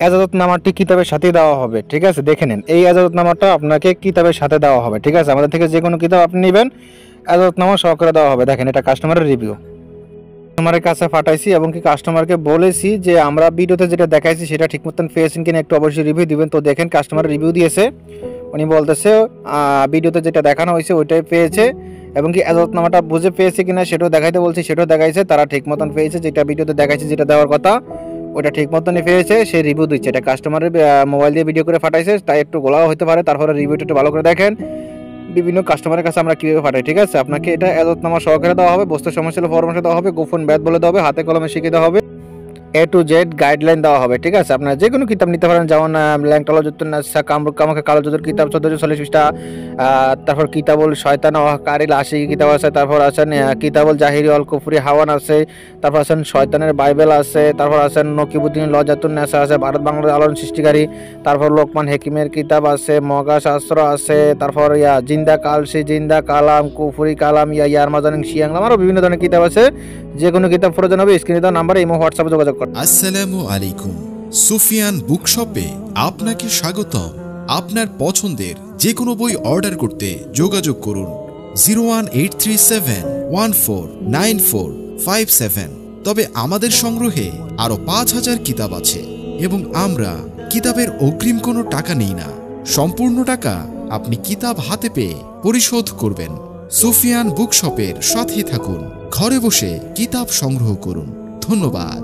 এজাজতনামাটি কিতাবের সাথে দেওয়া হবে। ঠিক আছে, দেখে নেন, এই এজাজতনামাটা আপনাকে কিতাবের সাথে দেওয়া হবে। ঠিক আছে, আমাদের থেকে যে কোনো কিতাব আপনি নেবেন এজাজতনামা সহকারে দেওয়া হবে। দেখেন, এটা কাস্টমারের রিভিউ, কাস্টমারের কাছে পাঠাইছি এবং কি কাস্টমারকে বলেছি যে আমরা ভিডিওতে যেটা দেখাইছি সেটা ঠিক মতন পেয়েছেন কিনা একটু অবশ্যই রিভিউ দিবেন। তো দেখেন, কাস্টমার রিভিউ দিয়েছে, উনি বলতেছে ভিডিওতে যেটা দেখানো হয়েছে ওইটাই পেয়েছে এবং কি এজাজতনামাটা বুঝে পেয়েছে কিনা সেটাও দেখাইতে বলছি, সেটাও দেখাইছে, তারা ঠিক মতন পেয়েছে, যেটা ভিডিওতে দেখাইছে যেটা দেওয়ার কথা ওটা ঠিক মতনই পেয়েছে, সে রিভিউ দিচ্ছে। এটা কাস্টমারের মোবাইল দিয়ে ভিডিও করে পাঠাইছে, তাই একটু গোলাও হতে পারে, তারপরে রিভিউটা একটু ভালো করে দেখেন বিভিন্ন কাস্টমারের কাছে আমরা কীভাবে পাঠাই। ঠিক আছে, আপনাকে এটা এজাজতনামা সহকারে দেওয়া হবে, বস্তু সমস্যা হলে পরামর্শ দেওয়া হবে, গোপন ব্যাধ বলে দেওয়া হবে, হাতে কলমে শিখিয়ে দেওয়া হবে, A to Z গাইডলাইন দেওয়া হবে। ঠিক আছে, আপনারা যে কোনো কিতাব নিতে পারেন, যেমন ল্যাংটালা যুত্তুন্নাসা কামাকে কালো যুদ্ধের কিতাব 1440 পৃষ্ঠা, তারপর কিতাবুল শয়তান ও কারিল আশিকি কিতাব আছে, তারপর আছেন কিতাবুল জাহিরি অল কুফরি হাওয়ান আছে, তারপর আছেন শয়তানের বাইবেল আছে, তারপর আছেন নকিবুদ্দিন লজাতুন্নাসা আছে, ভারত বাংলার আলোড়ন সৃষ্টিকারী, তারপর লোকমান হেকিমের কিতাব আছে, মগা শাস্ত্র আছে, তারপর জিন্দা কালসি জিন্দা কালাম কুফরি কালাম ইয়ারমাজানিং শিয়াংলাম, আরও বিভিন্ন ধরনের কিতাব আছে। যে কোনো কিতাব প্রয়োজন হবে স্ক্রিনে দেওয়া নাম্বারে ইমো হোয়াটসঅ্যাপে যোগাযোগ করুন। আসসালামু আলাইকুম, সুফিয়ান বুকশপে আপনাকে স্বাগতম। আপনার পছন্দের যে কোনো বই অর্ডার করতে যোগাযোগ করুন 01837149457। তবে আমাদের সংগ্রহে আরো 5000 কিতাব আছে এবং আমরা কিতাবের অগ্রিম কোনো টাকা নেই না। সম্পূর্ণ টাকা আপনি কিতাব হাতে পেয়ে পরিশোধ করবেন। সুফিয়ান বুকশপের সাথেই থাকুন, ঘরে বসে কিতাব সংগ্রহ করুন। ধন্যবাদ।